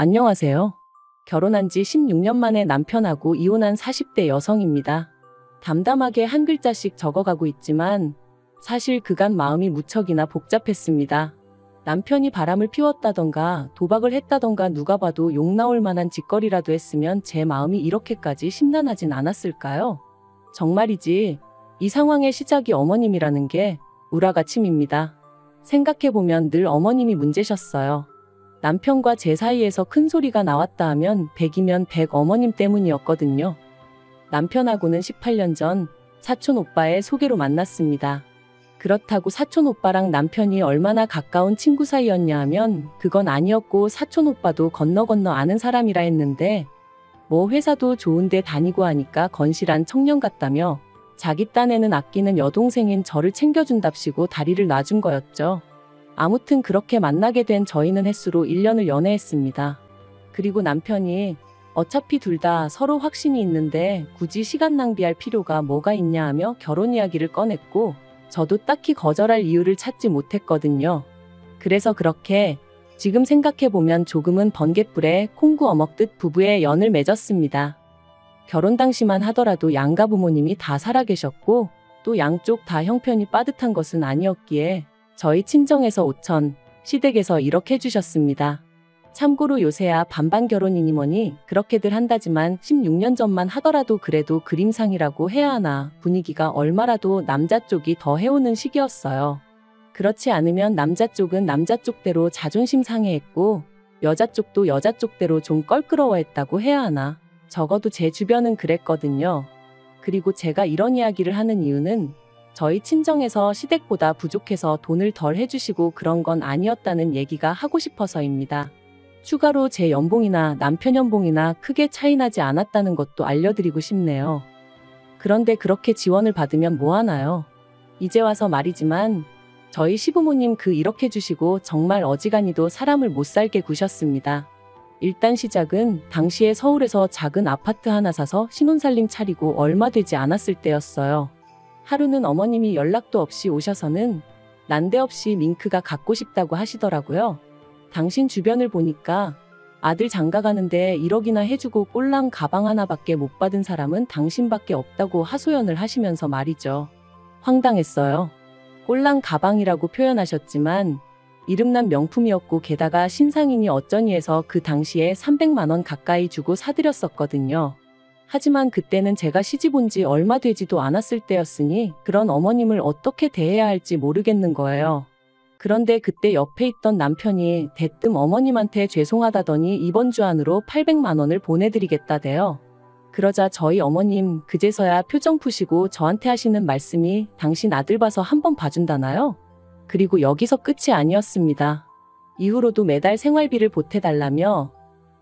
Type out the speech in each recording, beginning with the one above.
안녕하세요. 결혼한 지 16년 만에 남편하고 이혼한 40대 여성입니다. 담담하게 한 글자씩 적어가고 있지만 사실 그간 마음이 무척이나 복잡했습니다. 남편이 바람을 피웠다던가 도박을 했다던가 누가 봐도 욕 나올 만한 짓거리라도 했으면 제 마음이 이렇게까지 심란하진 않았을까요? 정말이지 이 상황의 시작이 어머님이라는 게 우라가침입니다. 생각해보면 늘 어머님이 문제셨어요. 남편과 제 사이에서 큰 소리가 나왔다 하면 100이면 100 어머님 때문이었거든요. 남편하고는 18년 전 사촌 오빠의 소개로 만났습니다. 그렇다고 사촌 오빠랑 남편이 얼마나 가까운 친구 사이였냐 하면 그건 아니었고 사촌 오빠도 건너 아는 사람이라 했는데 뭐 회사도 좋은데 다니고 하니까 건실한 청년 같다며 자기 딴에는 아끼는 여동생인 저를 챙겨준답시고 다리를 놔준 거였죠. 아무튼 그렇게 만나게 된 저희는 햇수로 1년을 연애했습니다. 그리고 남편이 어차피 둘 다 서로 확신이 있는데 굳이 시간 낭비할 필요가 뭐가 있냐 하며 결혼 이야기를 꺼냈고 저도 딱히 거절할 이유를 찾지 못했거든요. 그래서 그렇게 지금 생각해보면 조금은 번갯불에 콩구 어먹듯 부부의 연을 맺었습니다. 결혼 당시만 하더라도 양가 부모님이 다 살아계셨고 또 양쪽 다 형편이 빠듯한 것은 아니었기에 저희 친정에서 5천, 시댁에서 1억 해주셨습니다. 참고로 요새야 반반 결혼이니 뭐니 그렇게들 한다지만 16년 전만 하더라도 그래도 그림상이라고 해야 하나 분위기가 얼마라도 남자 쪽이 더 해오는 시기였어요. 그렇지 않으면 남자 쪽은 남자 쪽대로 자존심 상해했고 여자 쪽도 여자 쪽대로 좀 껄끄러워했다고 해야 하나 적어도 제 주변은 그랬거든요. 그리고 제가 이런 이야기를 하는 이유는 저희 친정에서 시댁보다 부족해서 돈을 덜 해주시고 그런 건 아니었다는 얘기가 하고 싶어서입니다. 추가로 제 연봉이나 남편 연봉이나 크게 차이나지 않았다는 것도 알려드리고 싶네요. 그런데 그렇게 지원을 받으면 뭐하나요? 이제 와서 말이지만 저희 시부모님 그 1억 해주시고 정말 어지간히도 사람을 못 살게 구셨습니다. 일단 시작은 당시에 서울에서 작은 아파트 하나 사서 신혼살림 차리고 얼마 되지 않았을 때였어요. 하루는 어머님이 연락도 없이 오셔서는 난데없이 밍크가 갖고 싶다고 하시더라고요. 당신 주변을 보니까 아들 장가 가는데 1억이나 해주고 꼴랑 가방 하나밖에 못 받은 사람은 당신밖에 없다고 하소연을 하시면서 말이죠. 황당했어요. 꼴랑 가방이라고 표현하셨지만 이름난 명품이었고 게다가 신상이니 어쩌니 해서 그 당시에 300만 원 가까이 주고 사드렸었거든요. 하지만 그때는 제가 시집 온 지 얼마 되지도 않았을 때였으니 그런 어머님을 어떻게 대해야 할지 모르겠는 거예요. 그런데 그때 옆에 있던 남편이 대뜸 어머님한테 죄송하다더니 이번 주 안으로 800만 원을 보내드리겠다대요. 그러자 저희 어머님 그제서야 표정 푸시고 저한테 하시는 말씀이 당신 아들 봐서 한번 봐준다나요? 그리고 여기서 끝이 아니었습니다. 이후로도 매달 생활비를 보태달라며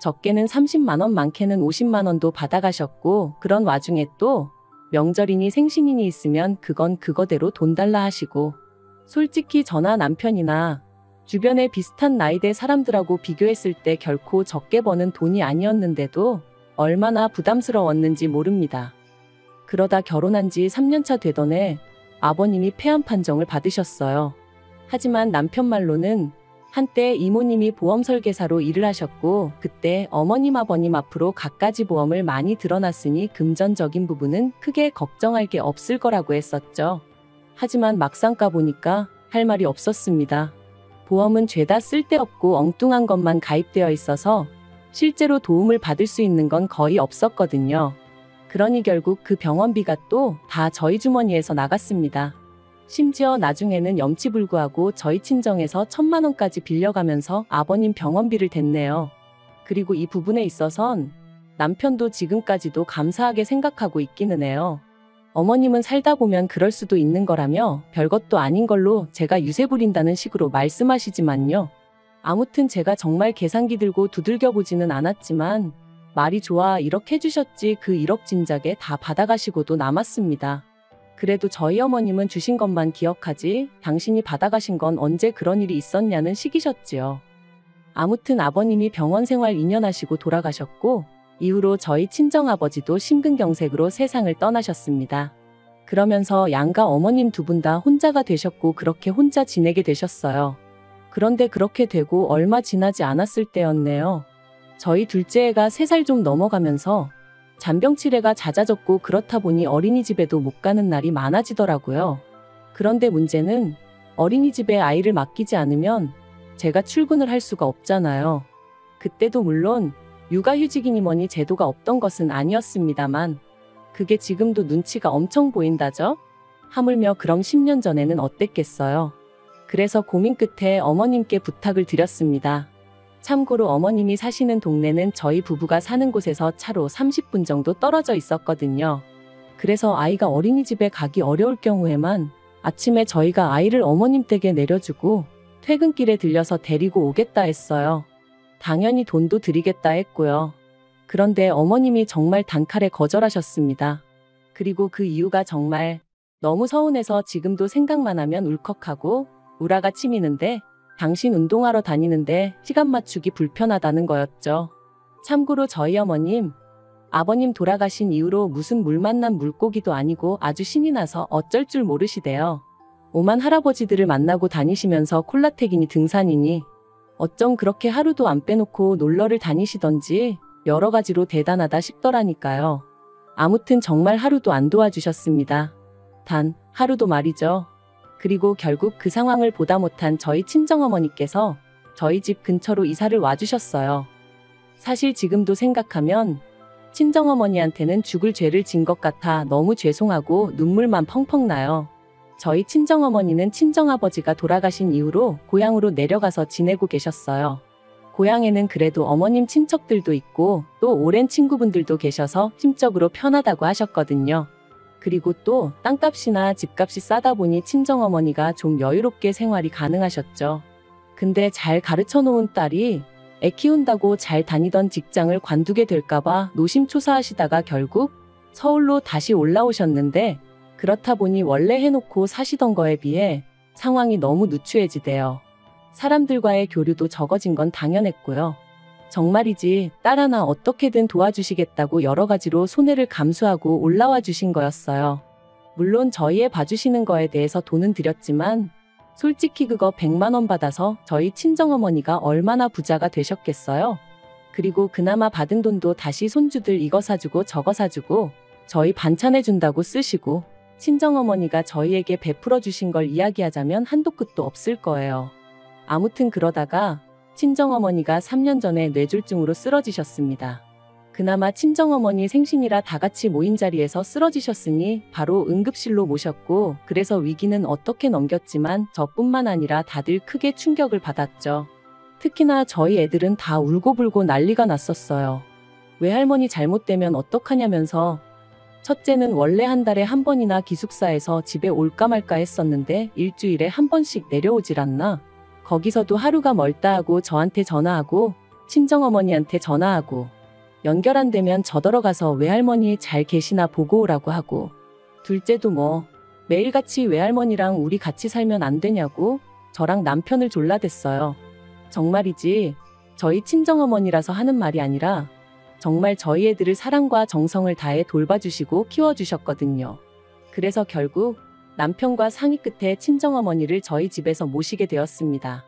적게는 30만 원 많게는 50만 원도 받아가셨고 그런 와중에 또 명절이니 생신이니 있으면 그건 그거대로 돈 달라 하시고 솔직히 저나 남편이나 주변에 비슷한 나이대 사람들하고 비교했을 때 결코 적게 버는 돈이 아니었는데도 얼마나 부담스러웠는지 모릅니다. 그러다 결혼한 지 3년차 되던 해 아버님이 폐암 판정을 받으셨어요. 하지만 남편 말로는 한때 이모님이 보험 설계사로 일을 하셨고 그때 어머님 아버님 앞으로 갖가지 보험을 많이 들어놨으니 금전적인 부분은 크게 걱정할 게 없을 거라고 했었죠. 하지만 막상 까보니까 할 말이 없었습니다. 보험은 죄다 쓸데없고 엉뚱한 것만 가입되어 있어서 실제로 도움을 받을 수 있는 건 거의 없었거든요. 그러니 결국 그 병원비가 또 다 저희 주머니에서 나갔습니다. 심지어 나중에는 염치불구하고 저희 친정에서 1,000만 원까지 빌려가면서 아버님 병원비를 댔네요. 그리고 이 부분에 있어선 남편도 지금까지도 감사하게 생각하고 있기는 해요. 어머님은 살다 보면 그럴 수도 있는 거라며 별것도 아닌 걸로 제가 유세 부린다는 식으로 말씀하시지만요. 아무튼 제가 정말 계산기 들고 두들겨 보지는 않았지만 말이 좋아 1억 해주셨지 그 1억 진작에 다 받아가시고도 남았습니다. 그래도 저희 어머님은 주신 것만 기억하지 당신이 받아가신 건 언제 그런 일이 있었냐는 식이셨지요. 아무튼 아버님이 병원 생활 2년 하시고 돌아가셨고 이후로 저희 친정아버지도 심근경색으로 세상을 떠나셨습니다. 그러면서 양가 어머님 두 분 다 혼자가 되셨고 그렇게 혼자 지내게 되셨어요. 그런데 그렇게 되고 얼마 지나지 않았을 때였네요. 저희 둘째 애가 3살 좀 넘어가면서 잔병치레가 잦아졌고 그렇다 보니 어린이집에도 못 가는 날이 많아지더라고요. 그런데 문제는 어린이집에 아이를 맡기지 않으면 제가 출근을 할 수가 없잖아요. 그때도 물론 육아휴직이니 뭐니 제도가 없던 것은 아니었습니다만 그게 지금도 눈치가 엄청 보인다죠? 하물며 그럼 10년 전에는 어땠겠어요? 그래서 고민 끝에 어머님께 부탁을 드렸습니다. 참고로 어머님이 사시는 동네는 저희 부부가 사는 곳에서 차로 30분 정도 떨어져 있었거든요. 그래서 아이가 어린이집에 가기 어려울 경우에만 아침에 저희가 아이를 어머님 댁에 내려주고 퇴근길에 들려서 데리고 오겠다 했어요. 당연히 돈도 드리겠다 했고요. 그런데 어머님이 정말 단칼에 거절하셨습니다. 그리고 그 이유가 정말 너무 서운해서 지금도 생각만 하면 울컥하고 우라가 치미는데 당신 운동하러 다니는데 시간 맞추기 불편하다는 거였죠. 참고로 저희 어머님, 아버님 돌아가신 이후로 무슨 물 만난 물고기도 아니고 아주 신이 나서 어쩔 줄 모르시대요. 오만 할아버지들을 만나고 다니시면서 콜라텍이니 등산이니 어쩜 그렇게 하루도 안 빼놓고 놀러를 다니시던지 여러 가지로 대단하다 싶더라니까요. 아무튼 정말 하루도 안 도와주셨습니다. 단 하루도 말이죠. 그리고 결국 그 상황을 보다 못한 저희 친정어머니께서 저희 집 근처로 이사를 와주셨어요. 사실 지금도 생각하면 친정어머니한테는 죽을 죄를 진 것 같아 너무 죄송하고 눈물만 펑펑 나요. 저희 친정어머니는 친정아버지가 돌아가신 이후로 고향으로 내려가서 지내고 계셨어요. 고향에는 그래도 어머님 친척들도 있고 또 오랜 친구분들도 계셔서 심적으로 편하다고 하셨거든요. 그리고 또 땅값이나 집값이 싸다 보니 친정어머니가 좀 여유롭게 생활이 가능하셨죠. 근데 잘 가르쳐 놓은 딸이 애 키운다고 잘 다니던 직장을 관두게 될까봐 노심초사하시다가 결국 서울로 다시 올라오셨는데 그렇다 보니 원래 해놓고 사시던 거에 비해 상황이 너무 누추해지대요. 사람들과의 교류도 적어진 건 당연했고요. 정말이지 딸 하나 어떻게든 도와주시겠다고 여러 가지로 손해를 감수하고 올라와 주신 거였어요. 물론 저희 애 봐주시는 거에 대해서 돈은 드렸지만 솔직히 그거 100만 원 받아서 저희 친정어머니가 얼마나 부자가 되셨겠어요? 그리고 그나마 받은 돈도 다시 손주들 이거 사주고 저거 사주고 저희 반찬해준다고 쓰시고 친정어머니가 저희에게 베풀어 주신 걸 이야기하자면 한도 끝도 없을 거예요. 아무튼 그러다가 친정어머니가 3년 전에 뇌졸중으로 쓰러지셨습니다. 그나마 친정어머니 생신이라 다 같이 모인 자리에서 쓰러지셨으니 바로 응급실로 모셨고 그래서 위기는 어떻게 넘겼지만 저뿐만 아니라 다들 크게 충격을 받았죠. 특히나 저희 애들은 다 울고불고 난리가 났었어요. 외할머니 잘못되면 어떡하냐면서 첫째는 원래 한 달에 한 번이나 기숙사에서 집에 올까 말까 했었는데 일주일에 한 번씩 내려오질 않나? 거기서도 하루가 멀다 하고 저한테 전화하고 친정어머니한테 전화하고 연결 안 되면 저더러 가서 외할머니 잘 계시나 보고 오라고 하고 둘째도 뭐 매일같이 외할머니랑 우리 같이 살면 안 되냐고 저랑 남편을 졸라댔어요. 정말이지 저희 친정어머니라서 하는 말이 아니라 정말 저희 애들을 사랑과 정성을 다해 돌봐주시고 키워주셨거든요. 그래서 결국 남편과 상의 끝에 친정어머니를 저희 집에서 모시게 되었습니다.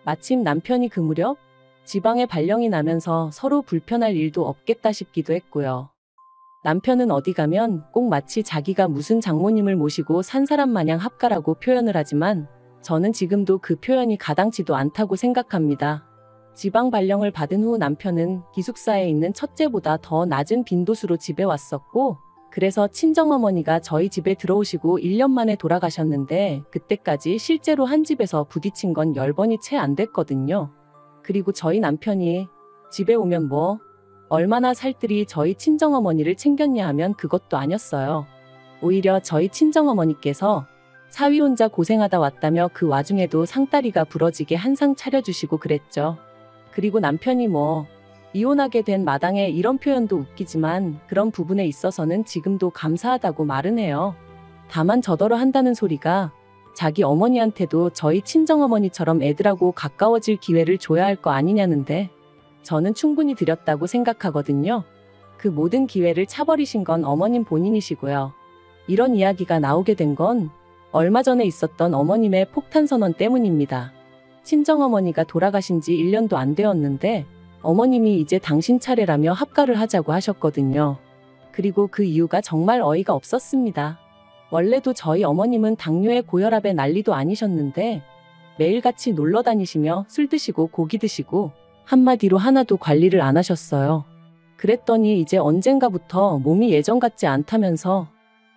마침 남편이 그 무렵 지방에 발령이 나면서 서로 불편할 일도 없겠다 싶기도 했고요. 남편은 어디 가면 꼭 마치 자기가 무슨 장모님을 모시고 산 사람 마냥 합가라고 표현을 하지만 저는 지금도 그 표현이 가당치도 않다고 생각합니다. 지방 발령을 받은 후 남편은 기숙사에 있는 첫째보다 더 낮은 빈도수로 집에 왔었고 그래서 친정어머니가 저희 집에 들어오시고 1년 만에 돌아가셨는데 그때까지 실제로 한 집에서 부딪힌 건 10번이 채 안 됐거든요. 그리고 저희 남편이 집에 오면 뭐 얼마나 살뜰히 저희 친정어머니를 챙겼냐 하면 그것도 아니었어요. 오히려 저희 친정어머니께서 사위 혼자 고생하다 왔다며 그 와중에도 상다리가 부러지게 한상 차려주시고 그랬죠. 그리고 남편이 뭐 이혼하게 된 마당에 이런 표현도 웃기지만 그런 부분에 있어서는 지금도 감사하다고 말은 해요. 다만 저더러 한다는 소리가 자기 어머니한테도 저희 친정어머니처럼 애들하고 가까워질 기회를 줘야 할 거 아니냐는데 저는 충분히 드렸다고 생각하거든요. 그 모든 기회를 차버리신 건 어머님 본인이시고요. 이런 이야기가 나오게 된 건 얼마 전에 있었던 어머님의 폭탄 선언 때문입니다. 친정어머니가 돌아가신 지 1년도 안 되었는데 어머님이 이제 당신 차례라며 합가를 하자고 하셨거든요. 그리고 그 이유가 정말 어이가 없었습니다. 원래도 저희 어머님은 당뇨에 고혈압에 난리도 아니셨는데 매일같이 놀러 다니시며 술 드시고 고기 드시고 한마디로 하나도 관리를 안 하셨어요. 그랬더니 이제 언젠가부터 몸이 예전 같지 않다면서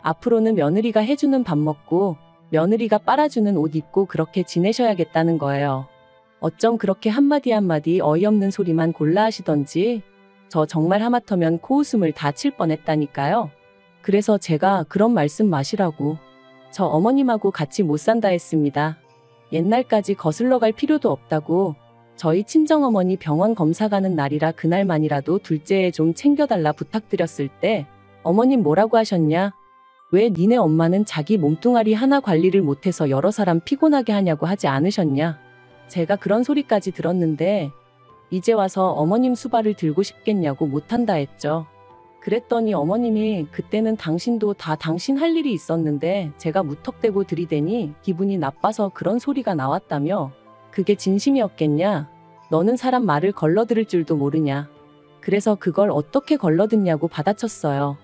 앞으로는 며느리가 해주는 밥 먹고 며느리가 빨아주는 옷 입고 그렇게 지내셔야겠다는 거예요. 어쩜 그렇게 한마디 한마디 어이없는 소리만 골라 하시던지 저 정말 하마터면 코웃음을 다 칠 뻔했다니까요. 그래서 제가 그런 말씀 마시라고 저 어머님하고 같이 못 산다 했습니다. 옛날까지 거슬러 갈 필요도 없다고 저희 친정어머니 병원 검사 가는 날이라 그날만이라도 둘째에 좀 챙겨달라 부탁드렸을 때 어머님 뭐라고 하셨냐? 왜 니네 엄마는 자기 몸뚱아리 하나 관리를 못해서 여러 사람 피곤하게 하냐고 하지 않으셨냐? 제가 그런 소리까지 들었는데 이제 와서 어머님 수발을 들고 싶겠냐고 못한다 했죠. 그랬더니 어머님이 그때는 당신도 다 당신 할 일이 있었는데 제가 무턱대고 들이대니 기분이 나빠서 그런 소리가 나왔다며 그게 진심이었겠냐? 너는 사람 말을 걸러들을 줄도 모르냐? 그래서 그걸 어떻게 걸러듣냐고 받아쳤어요.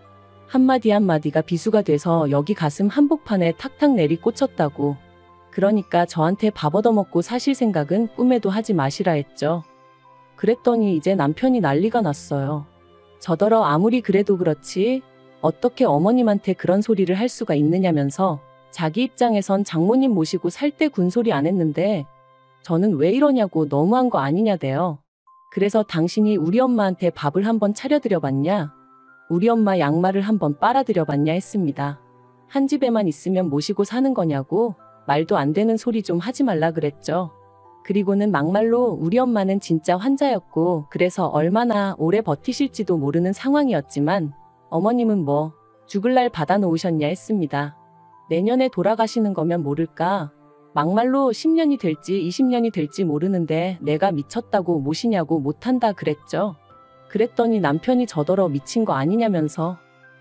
한마디 한마디가 비수가 돼서 여기 가슴 한복판에 탁탁 내리 꽂혔다고. 그러니까 저한테 밥 얻어먹고 사실 생각은 꿈에도 하지 마시라 했죠. 그랬더니 이제 남편이 난리가 났어요. 저더러 아무리 그래도 그렇지 어떻게 어머님한테 그런 소리를 할 수가 있느냐면서 자기 입장에선 장모님 모시고 살 때 군소리 안 했는데 저는 왜 이러냐고 너무한 거 아니냐대요. 그래서 당신이 우리 엄마한테 밥을 한번 차려드려 봤냐? 우리 엄마 양말을 한번 빨아드려 봤냐 했습니다. 한 집에만 있으면 모시고 사는 거냐고 말도 안 되는 소리 좀 하지 말라 그랬죠. 그리고는 막말로 우리 엄마는 진짜 환자였고 그래서 얼마나 오래 버티실지도 모르는 상황이었지만 어머님은 뭐 죽을 날 받아놓으셨냐 했습니다. 내년에 돌아가시는 거면 모를까? 막말로 10년이 될지 20년이 될지 모르는데 내가 미쳤다고 모시냐고 못한다 그랬죠. 그랬더니 남편이 저더러 미친 거 아니냐면서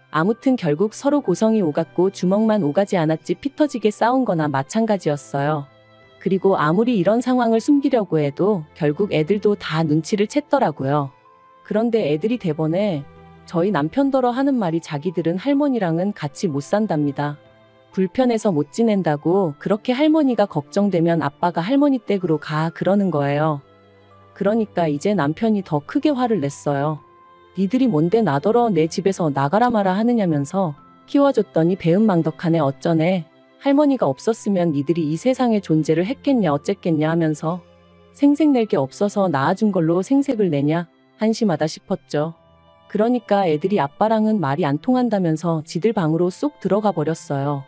아무튼 결국 서로 고성이 오갔고 주먹만 오가지 않았지 피 터지게 싸운 거나 마찬가지였어요. 그리고 아무리 이런 상황을 숨기려고 해도 결국 애들도 다 눈치를 챘더라고요. 그런데 애들이 대번에 저희 남편더러 하는 말이 자기들은 할머니랑은 같이 못 산답니다. 불편해서 못 지낸다고 그렇게 할머니가 걱정되면 아빠가 할머니 댁으로 가 그러는 거예요. 그러니까 이제 남편이 더 크게 화를 냈어요. 니들이 뭔데 나더러 내 집에서 나가라 마라 하느냐면서 키워줬더니 배은망덕하네 어쩌네. 할머니가 없었으면 니들이 이 세상에 존재를 했겠냐 어쨌겠냐 하면서 생색 낼 게 없어서 낳아준 걸로 생색을 내냐 한심하다 싶었죠. 그러니까 애들이 아빠랑은 말이 안 통한다면서 지들 방으로 쏙 들어가 버렸어요.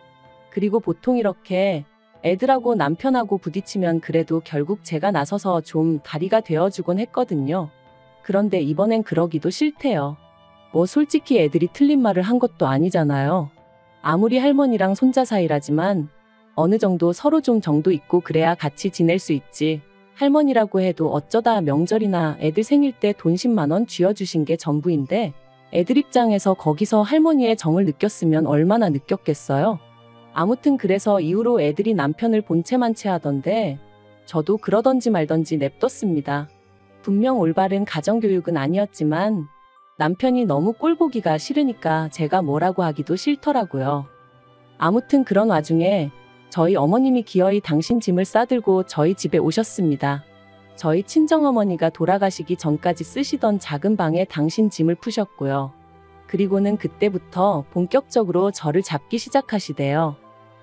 그리고 보통 이렇게 애들하고 남편하고 부딪히면 그래도 결국 제가 나서서 좀 다리가 되어주곤 했거든요. 그런데 이번엔 그러기도 싫대요. 뭐 솔직히 애들이 틀린 말을 한 것도 아니잖아요. 아무리 할머니랑 손자 사이라지만 어느 정도 서로 좀 정도 있고 그래야 같이 지낼 수 있지. 할머니라고 해도 어쩌다 명절이나 애들 생일 때 돈 10만 원 쥐어주신 게 전부인데 애들 입장에서 거기서 할머니의 정을 느꼈으면 얼마나 느꼈겠어요. 아무튼 그래서 이후로 애들이 남편을 본체만 체하던데 저도 그러던지 말던지 냅뒀습니다. 분명 올바른 가정교육은 아니었지만 남편이 너무 꼴보기가 싫으니까 제가 뭐라고 하기도 싫더라고요. 아무튼 그런 와중에 저희 어머님이 기어이 당신 짐을 싸들고 저희 집에 오셨습니다. 저희 친정어머니가 돌아가시기 전까지 쓰시던 작은 방에 당신 짐을 푸셨고요. 그리고는 그때부터 본격적으로 저를 잡기 시작하시대요.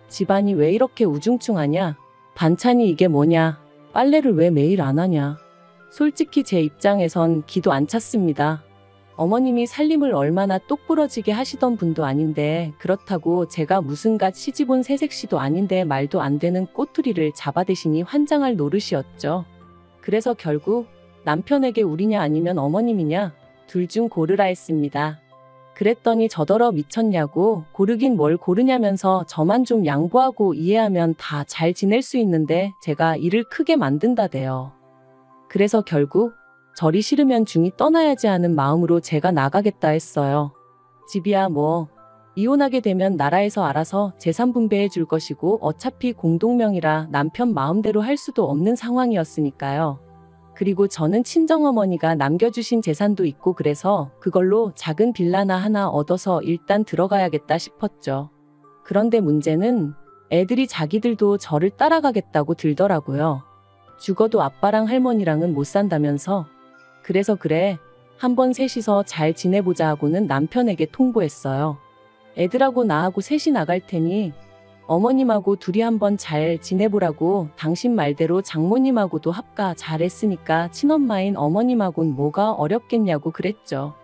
집안이 왜 이렇게 우중충하냐? 반찬이 이게 뭐냐? 빨래를 왜 매일 안 하냐? 솔직히 제 입장에선 기도 안 찼습니다. 어머님이 살림을 얼마나 똑부러지게 하시던 분도 아닌데 그렇다고 제가 무슨갓 시집온 새색시도 아닌데 말도 안 되는 꼬투리를 잡아대시니 환장할 노릇이었죠. 그래서 결국 남편에게 우리냐 아니면 어머님이냐 둘 중 고르라 했습니다. 그랬더니 저더러 미쳤냐고 고르긴 뭘 고르냐면서 저만 좀 양보하고 이해하면 다 잘 지낼 수 있는데 제가 일을 크게 만든다대요. 그래서 결국 절이 싫으면 중이 떠나야지 하는 마음으로 제가 나가겠다 했어요. 집이야 뭐 이혼하게 되면 나라에서 알아서 재산 분배해 줄 것이고 어차피 공동명의라 남편 마음대로 할 수도 없는 상황이었으니까요. 그리고 저는 친정어머니가 남겨주신 재산도 있고 그래서 그걸로 작은 빌라나 하나 얻어서 일단 들어가야겠다 싶었죠. 그런데 문제는 애들이 자기들도 저를 따라가겠다고 들더라고요. 죽어도 아빠랑 할머니랑은 못 산다면서. 그래서 그래, 한번 셋이서 잘 지내보자 하고는 남편에게 통보했어요. 애들하고 나하고 셋이 나갈 테니 어머님하고 둘이 한번 잘 지내보라고, 당신 말대로 장모님하고도 합가 잘했으니까 친엄마인 어머님하고는 뭐가 어렵겠냐고 그랬죠.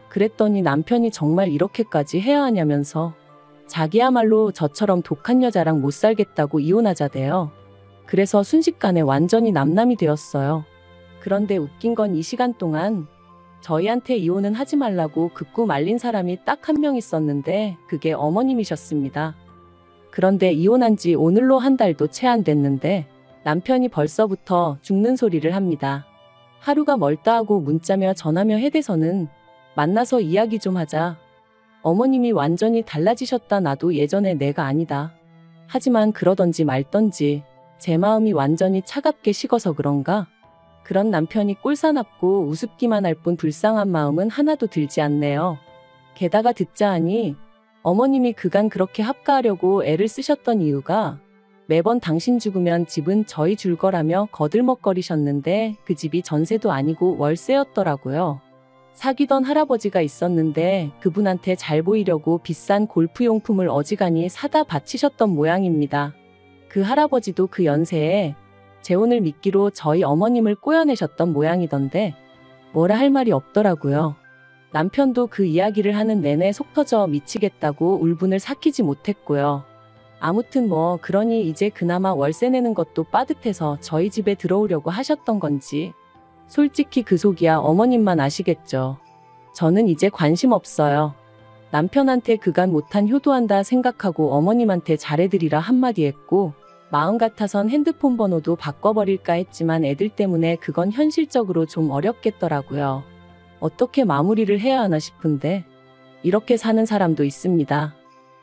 그랬더니 남편이 정말 이렇게까지 해야 하냐면서 자기야말로 저처럼 독한 여자랑 못 살겠다고 이혼하자대요. 그래서 순식간에 완전히 남남이 되었어요. 그런데 웃긴 건 이 시간 동안 저희한테 이혼은 하지 말라고 극구 말린 사람이 딱 한 명 있었는데 그게 어머님이셨습니다. 그런데 이혼한 지 오늘로 한 달도 채 안 됐는데 남편이 벌써부터 죽는 소리를 합니다. 하루가 멀다 하고 문자며 전화며 해대서는 만나서 이야기 좀 하자. 어머님이 완전히 달라지셨다. 나도 예전에 내가 아니다. 하지만 그러던지 말던지 제 마음이 완전히 차갑게 식어서 그런가? 그런 남편이 꼴사납고 우습기만 할 뿐 불쌍한 마음은 하나도 들지 않네요. 게다가 듣자 하니 어머님이 그간 그렇게 합가하려고 애를 쓰셨던 이유가 매번 당신 죽으면 집은 저희 줄 거라며 거들먹거리셨는데 그 집이 전세도 아니고 월세였더라고요. 사귀던 할아버지가 있었는데 그분한테 잘 보이려고 비싼 골프용품을 어지간히 사다 바치셨던 모양입니다. 그 할아버지도 그 연세에 재혼을 미끼로 저희 어머님을 꼬여내셨던 모양이던데 뭐라 할 말이 없더라고요. 남편도 그 이야기를 하는 내내 속 터져 미치겠다고 울분을 삭히지 못했고요. 아무튼 뭐 그러니 이제 그나마 월세 내는 것도 빠듯해서 저희 집에 들어오려고 하셨던 건지 솔직히 그 속이야 어머님만 아시겠죠. 저는 이제 관심 없어요. 남편한테 그간 못한 효도한다 생각하고 어머님한테 잘해드리라 한마디 했고 마음 같아선 핸드폰 번호도 바꿔버릴까 했지만 애들 때문에 그건 현실적으로 좀 어렵겠더라고요. 어떻게 마무리를 해야 하나 싶은데 이렇게 사는 사람도 있습니다.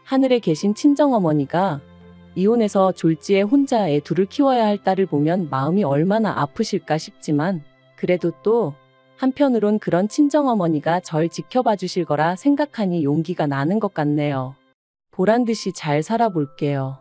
하늘에 계신 친정어머니가 이혼해서 졸지에 혼자 애 둘을 키워야 할 딸을 보면 마음이 얼마나 아프실까 싶지만 그래도 또 한편으론 그런 친정어머니가 절 지켜봐 주실 거라 생각하니 용기가 나는 것 같네요. 보란듯이 잘 살아볼게요.